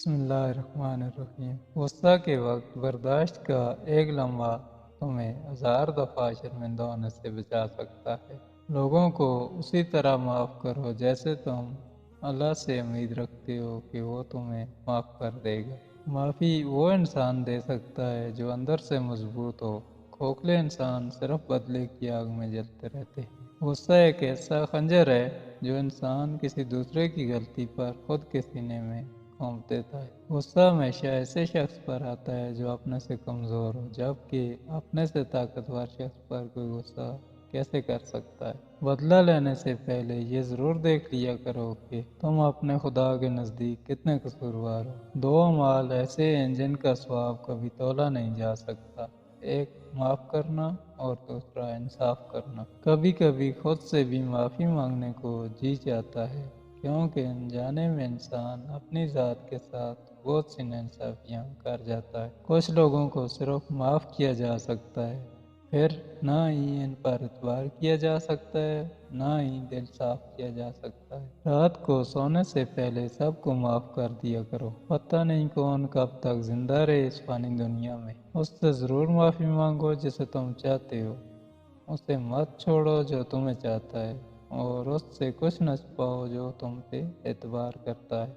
بسم اللہ الرحمن الرحیم۔ غصہ کے وقت برداشت کا ایک لمحہ تمہیں ہزار دفعہ شرمندہ ہونے سے بچا سکتا ہے۔ لوگوں کو اسی طرح معاف کرو جیسے تم اللہ سے امید رکھتے ہو کہ وہ تمہیں معاف کر دے گا۔ معافی وہ انسان دے سکتا ہے جو اندر سے مضبوط ہو۔ کھوکھلے انسان صرف بدلے کی آگ میں جلتے رہتے ہیں۔ غصہ ایک ایسا خنجر ہے جو انسان کسی دوسرے کی غلطی پر خود کے سینے میں گھونپ دیتا ہے۔ غصہ ہمیشہ ایسے شخص پر آتا ہے جو اپنے سے کمزور ہو، جبکہ اپنے سے طاقتور شخص پر کوئی غصہ کیسے کر سکتا ہے۔ بدلہ لینے سے پہلے یہ ضرور دیکھ لیا کرو کہ تم اپنے خدا کے نزدیک کتنے قصوروار ہو۔ دو اعمال ایسے ہیں جن کا ثواب کبھی تولا نہیں جا سکتا، ایک معاف کرنا اور دوسرا انصاف کرنا۔ کبھی کبھی خود سے بھی معافی مانگنے کو جی چاہتا ہے، کیونکہ انجانے میں انسان اپنی ذات کے ساتھ بہت سی ناانصافیاں کر جاتا ہے۔ کچھ لوگوں کو صرف معاف کیا جا سکتا ہے، پھر نہ ہی ان پر اعتبار کیا جا سکتا ہے، نہ ہی دل صاف کیا جا سکتا ہے۔ رات کو سونے سے پہلے سب کو معاف کر دیا کرو۔ پتہ نہیں کون کب تک زندہ رہے اس فانی دنیا میں۔ اس سے ضرور معافی مانگو جسے تم چاہتے ہو، اسے مت چھوڑو جو تمہیں چاہتا ہے، اور اس سے کچھ نہ چھپاؤ جو تم پہ اعتبار کرتا ہے۔